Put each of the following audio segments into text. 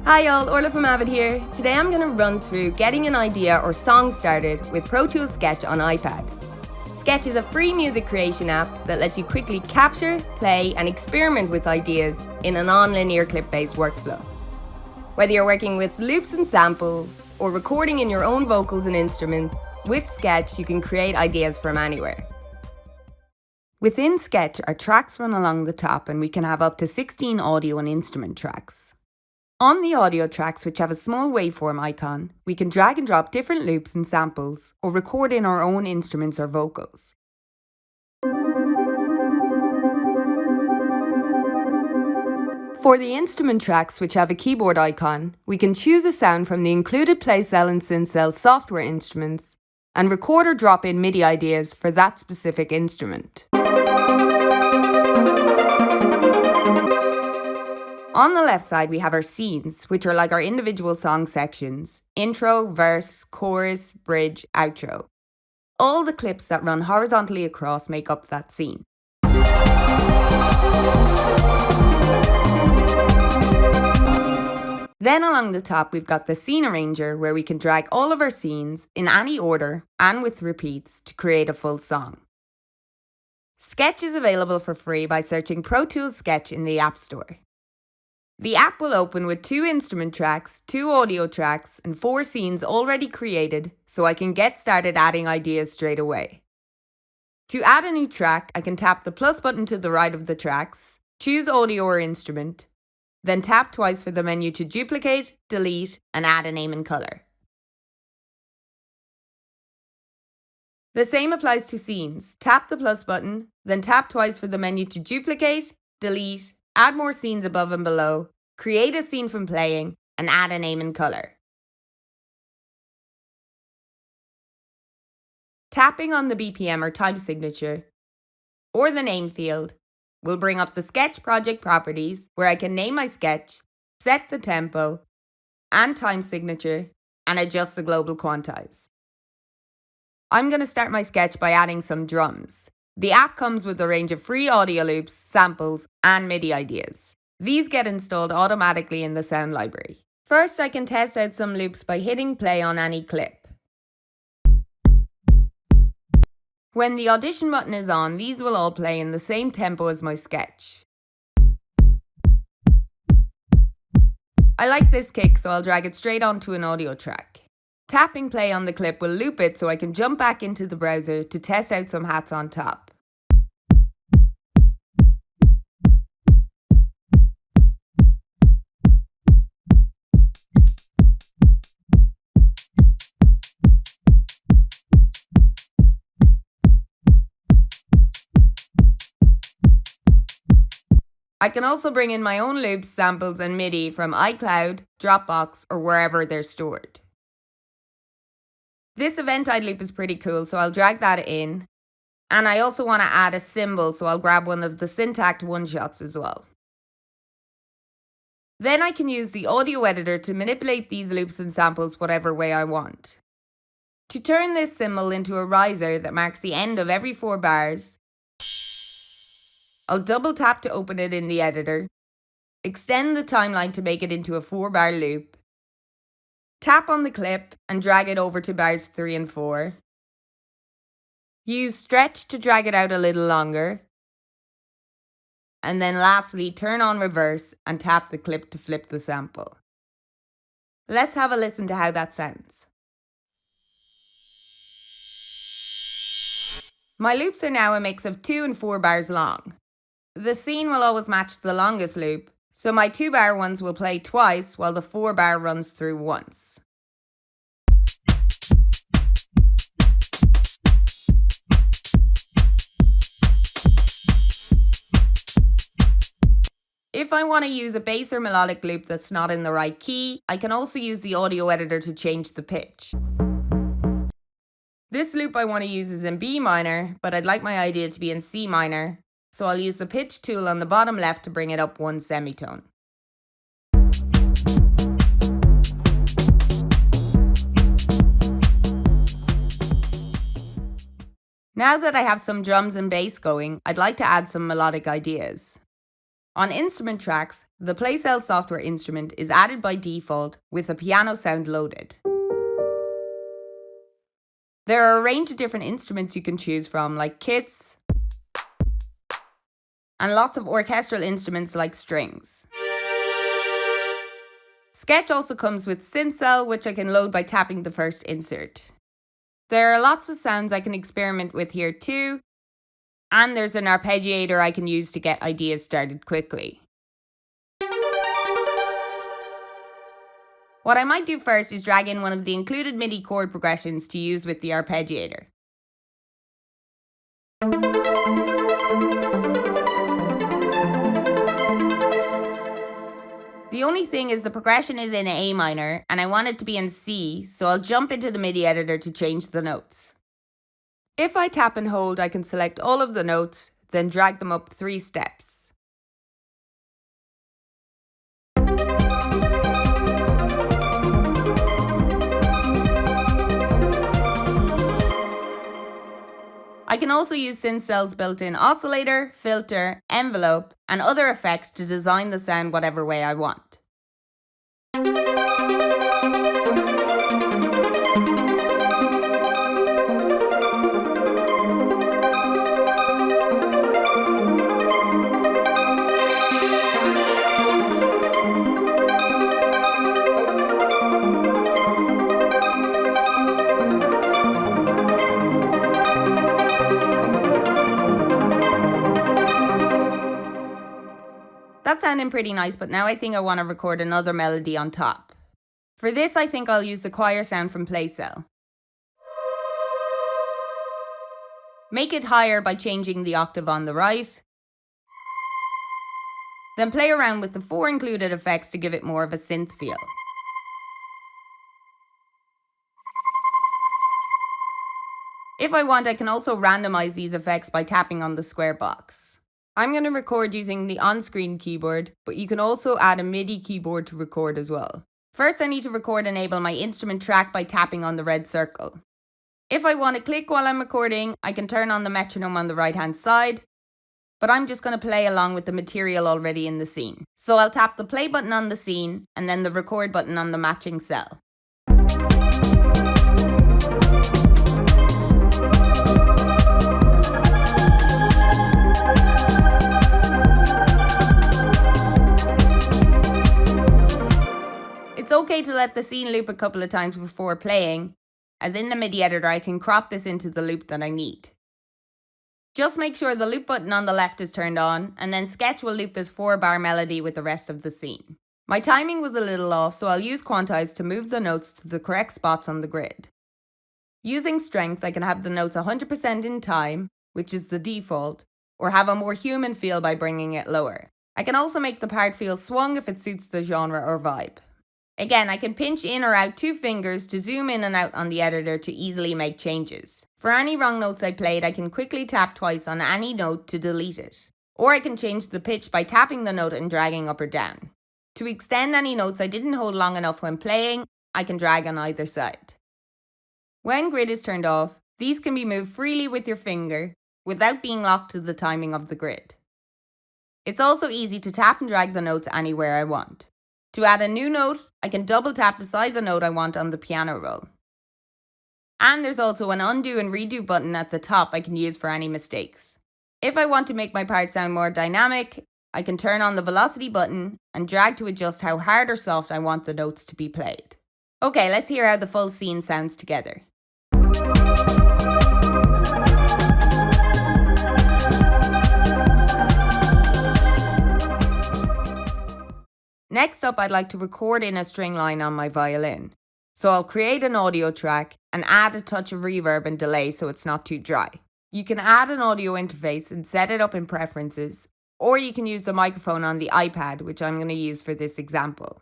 Hi all, Orla from Avid here. Today I'm going to run through getting an idea or song started with Pro Tools Sketch on iPad. Sketch is a free music creation app that lets you quickly capture, play and experiment with ideas in a non-linear clip-based workflow. Whether you're working with loops and samples or recording in your own vocals and instruments, with Sketch you can create ideas from anywhere. Within Sketch, our tracks run along the top and we can have up to 16 audio and instrument tracks. On the audio tracks, which have a small waveform icon, we can drag and drop different loops and samples or record in our own instruments or vocals. For the instrument tracks, which have a keyboard icon, we can choose a sound from the included PlayCell and SynthCell software instruments and record or drop in MIDI ideas for that specific instrument. On the left side, we have our scenes, which are like our individual song sections: intro, verse, chorus, bridge, outro. All the clips that run horizontally across make up that scene. Then along the top, we've got the scene arranger, where we can drag all of our scenes in any order and with repeats to create a full song. Sketch is available for free by searching Pro Tools Sketch in the App Store. The app will open with 2 instrument tracks, 2 audio tracks, and 4 scenes already created, so I can get started adding ideas straight away. To add a new track, I can tap the plus button to the right of the tracks, choose audio or instrument, then tap twice for the menu to duplicate, delete, and add a name and color. The same applies to scenes. Tap the plus button, then tap twice for the menu to duplicate, delete, add more scenes above and below, create a scene from playing, and add a name and color. Tapping on the BPM or time signature, or the name field, will bring up the Sketch project properties where I can name my sketch, set the tempo and time signature, and adjust the global quantize. I'm going to start my sketch by adding some drums. The app comes with a range of free audio loops, samples, and MIDI ideas. These get installed automatically in the sound library. First, I can test out some loops by hitting play on any clip. When the audition button is on, these will all play in the same tempo as my sketch. I like this kick, so I'll drag it straight onto an audio track. Tapping play on the clip will loop it so I can jump back into the browser to test out some hats on top. I can also bring in my own loops, samples, and MIDI from iCloud, Dropbox, or wherever they're stored. This eventide loop is pretty cool, so I'll drag that in. And I also want to add a symbol, so I'll grab one of the Syntact one-shots as well. Then I can use the audio editor to manipulate these loops and samples whatever way I want. To turn this symbol into a riser that marks the end of every 4 bars, I'll double tap to open it in the editor, extend the timeline to make it into a 4-bar loop, tap on the clip and drag it over to bars 3 and 4. Use stretch to drag it out a little longer. And then lastly, turn on reverse and tap the clip to flip the sample. Let's have a listen to how that sounds. My loops are now a mix of 2 and 4 bars long. The scene will always match the longest loop, so my 2-bar ones will play twice while the 4-bar runs through once. If I want to use a bass or melodic loop that's not in the right key, I can also use the audio editor to change the pitch. This loop I want to use is in B minor, but I'd like my idea to be in C minor, so I'll use the pitch tool on the bottom left to bring it up 1 semitone. Now that I have some drums and bass going, I'd like to add some melodic ideas. On instrument tracks, the PlayCell software instrument is added by default with a piano sound loaded. There are a range of different instruments you can choose from, like kits, and lots of orchestral instruments like strings. Sketch also comes with SynthCell, which I can load by tapping the first insert. There are lots of sounds I can experiment with here too, and there's an arpeggiator I can use to get ideas started quickly. What I might do first is drag in one of the included MIDI chord progressions to use with the arpeggiator. The only thing is the progression is in A minor and I want it to be in C, so I'll jump into the MIDI editor to change the notes. If I tap and hold, I can select all of the notes, then drag them up 3 steps. I can also use SynthCell's built-in oscillator, filter, envelope, and other effects to design the sound whatever way I want. That's sounding pretty nice, but now I think I want to record another melody on top. For this, I think I'll use the choir sound from PlayCell. Make it higher by changing the octave on the right. Then play around with the 4 included effects to give it more of a synth feel. If I want, I can also randomize these effects by tapping on the square box. I'm going to record using the on-screen keyboard, but you can also add a MIDI keyboard to record as well. First, I need to record enable my instrument track by tapping on the red circle. If I want to click while I'm recording, I can turn on the metronome on the right-hand side, but I'm just going to play along with the material already in the scene. So I'll tap the play button on the scene and then the record button on the matching cell. It's okay to let the scene loop a couple of times before playing, as in the MIDI editor I can crop this into the loop that I need. Just make sure the loop button on the left is turned on, and then Sketch will loop this 4-bar melody with the rest of the scene. My timing was a little off, so I'll use Quantize to move the notes to the correct spots on the grid. Using Strength, I can have the notes 100% in time, which is the default, or have a more human feel by bringing it lower. I can also make the part feel swung if it suits the genre or vibe. Again, I can pinch in or out 2 fingers to zoom in and out on the editor to easily make changes. For any wrong notes I played, I can quickly tap twice on any note to delete it. Or I can change the pitch by tapping the note and dragging up or down. To extend any notes I didn't hold long enough when playing, I can drag on either side. When grid is turned off, these can be moved freely with your finger without being locked to the timing of the grid. It's also easy to tap and drag the notes anywhere I want. To add a new note, I can double tap beside the note I want on the piano roll. And there's also an undo and redo button at the top I can use for any mistakes. If I want to make my part sound more dynamic, I can turn on the velocity button and drag to adjust how hard or soft I want the notes to be played. Okay, let's hear how the full scene sounds together. Next up, I'd like to record in a string line on my violin. So I'll create an audio track and add a touch of reverb and delay so it's not too dry. You can add an audio interface and set it up in preferences, or you can use the microphone on the iPad, which I'm going to use for this example.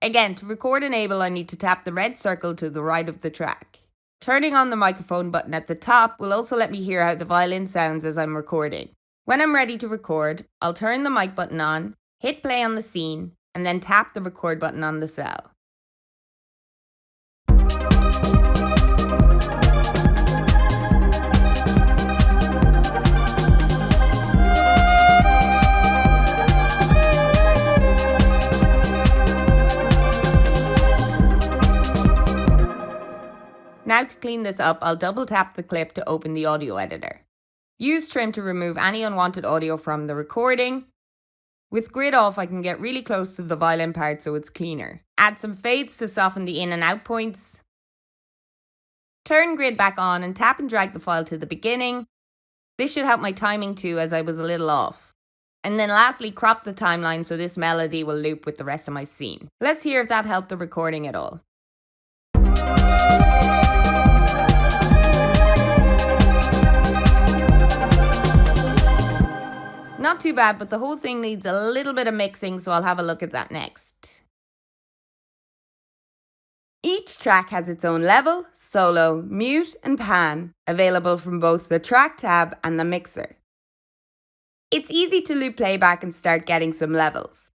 Again, to record enable, I need to tap the red circle to the right of the track. Turning on the microphone button at the top will also let me hear how the violin sounds as I'm recording. When I'm ready to record, I'll turn the mic button on, hit play on the scene, and then tap the record button on the cell. clean this up, I'll double tap the clip to open the audio editor. Use trim to remove any unwanted audio from the recording. With grid off, I can get really close to the violin part so it's cleaner. Add some fades to soften the in and out points. Turn grid back on and tap and drag the file to the beginning. This should help my timing too, as I was a little off. And then lastly, crop the timeline so this melody will loop with the rest of my scene. Let's hear if that helped the recording at all. Not too bad, but the whole thing needs a little bit of mixing, so I'll have a look at that next. Each track has its own level, solo, mute, and pan, available from both the track tab and the mixer. It's easy to loop playback and start getting some levels.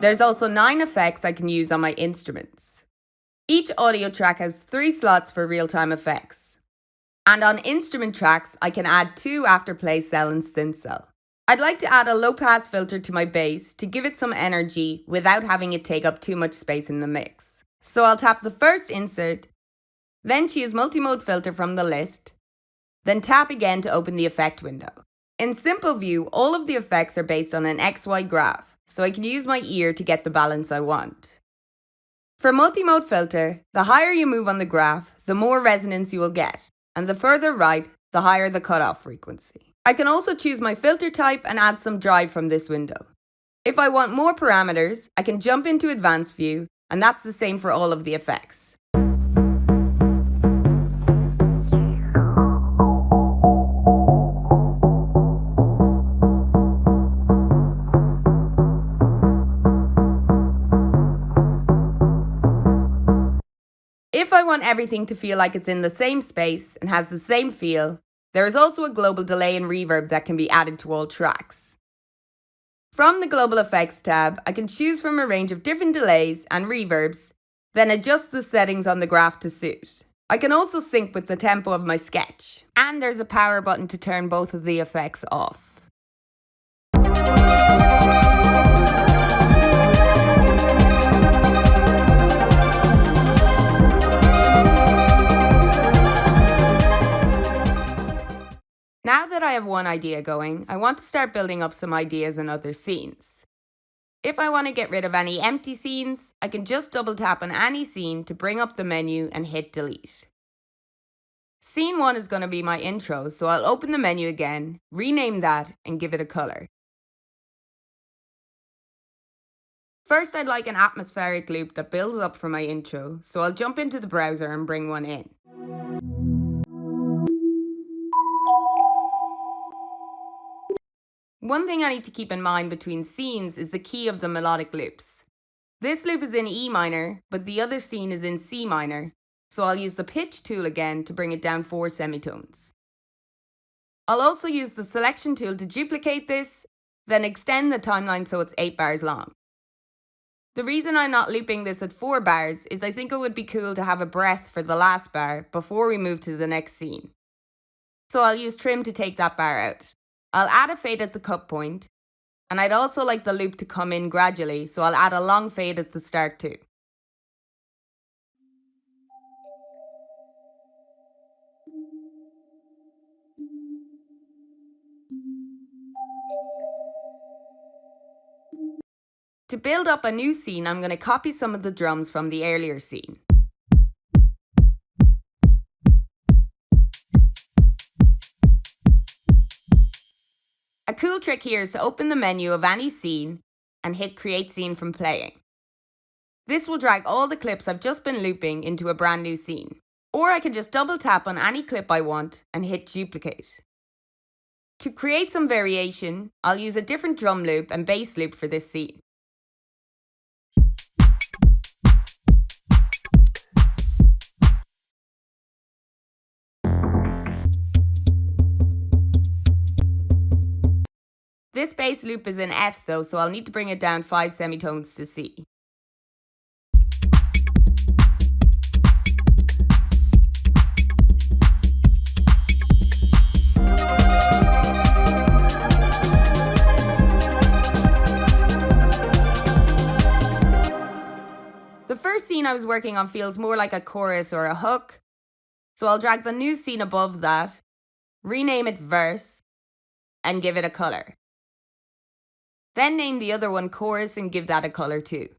There's also 9 effects I can use on my instruments. Each audio track has 3 slots for real-time effects. And on instrument tracks, I can add 2 afterplay cell and synth cell. I'd like to add a low-pass filter to my bass to give it some energy without having it take up too much space in the mix. So I'll tap the first insert, then choose multi-mode filter from the list, then tap again to open the effect window. In simple view, all of the effects are based on an XY graph, so I can use my ear to get the balance I want. For multi-mode filter, the higher you move on the graph, the more resonance you will get, and the further right, the higher the cutoff frequency. I can also choose my filter type and add some drive from this window. If I want more parameters, I can jump into advanced view, and that's the same for all of the effects. If I want everything to feel like it's in the same space and has the same feel, there is also a global delay and reverb that can be added to all tracks. From the Global Effects tab, I can choose from a range of different delays and reverbs, then adjust the settings on the graph to suit. I can also sync with the tempo of my sketch, and there's a power button to turn both of the effects off. Now that I have one idea going, I want to start building up some ideas in other scenes. If I want to get rid of any empty scenes, I can just double tap on any scene to bring up the menu and hit delete. Scene 1 is going to be my intro, so I'll open the menu again, rename that, and give it a color. First, I'd like an atmospheric loop that builds up from my intro, so I'll jump into the browser and bring one in. One thing I need to keep in mind between scenes is the key of the melodic loops. This loop is in E minor, but the other scene is in C minor, so I'll use the pitch tool again to bring it down 4 semitones. I'll also use the selection tool to duplicate this, then extend the timeline so it's 8 bars long. The reason I'm not looping this at 4 bars is I think it would be cool to have a breath for the last bar before we move to the next scene. So I'll use trim to take that bar out. I'll add a fade at the cut point, and I'd also like the loop to come in gradually, so I'll add a long fade at the start too. To build up a new scene, I'm going to copy some of the drums from the earlier scene. A cool trick here is to open the menu of any scene and hit Create Scene from Playing. This will drag all the clips I've just been looping into a brand new scene. Or I can just double tap on any clip I want and hit duplicate. To create some variation, I'll use a different drum loop and bass loop for this scene. This bass loop is in F though, so I'll need to bring it down 5 semitones to C. The first scene I was working on feels more like a chorus or a hook, so I'll drag the new scene above that, rename it verse, and give it a color. Then name the other one chorus and give that a color too.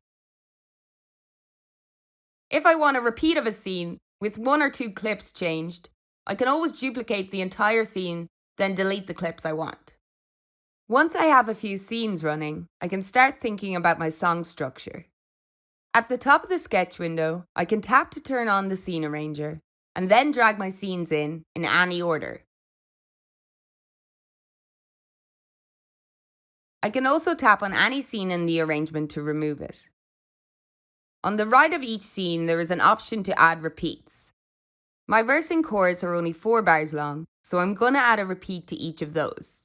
If I want a repeat of a scene with 1 or 2 clips changed, I can always duplicate the entire scene, then delete the clips I want. Once I have a few scenes running, I can start thinking about my song structure. At the top of the sketch window, I can tap to turn on the scene arranger, and then drag my scenes in any order. I can also tap on any scene in the arrangement to remove it. On the right of each scene, there is an option to add repeats. My verse and chorus are only 4 bars long, so I'm going to add a repeat to each of those.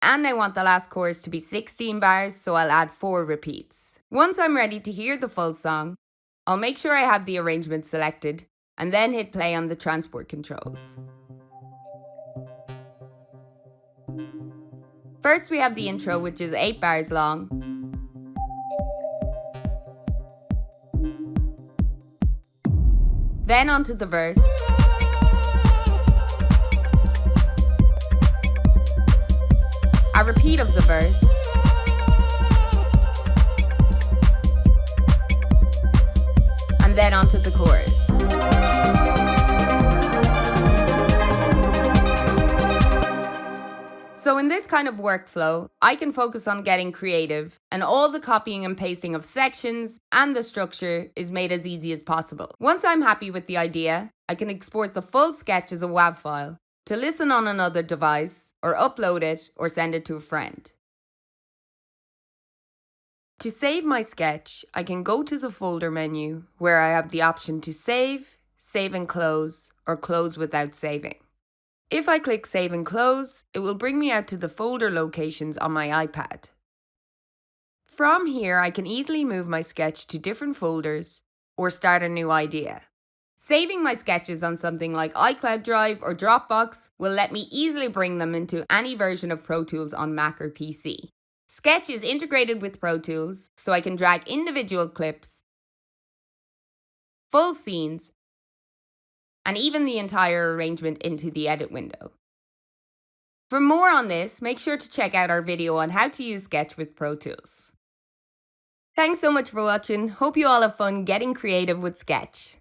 And I want the last chorus to be 16 bars, so I'll add 4 repeats. Once I'm ready to hear the full song, I'll make sure I have the arrangement selected, and then hit play on the transport controls. First we have the intro, which is 8 bars long. Then onto the verse. A repeat of the verse. And then onto the chorus. So in this kind of workflow, I can focus on getting creative, and all the copying and pasting of sections and the structure is made as easy as possible. Once I'm happy with the idea, I can export the full sketch as a WAV file to listen on another device, or upload it, or send it to a friend. To save my sketch, I can go to the folder menu where I have the option to save, save and close, or close without saving. If I click Save and Close, it will bring me out to the folder locations on my iPad. From here, I can easily move my sketch to different folders or start a new idea. Saving my sketches on something like iCloud Drive or Dropbox will let me easily bring them into any version of Pro Tools on Mac or PC. Sketch is integrated with Pro Tools, so I can drag individual clips, full scenes, and even the entire arrangement into the edit window. For more on this, make sure to check out our video on how to use Sketch with Pro Tools. Thanks so much for watching. Hope you all have fun getting creative with Sketch.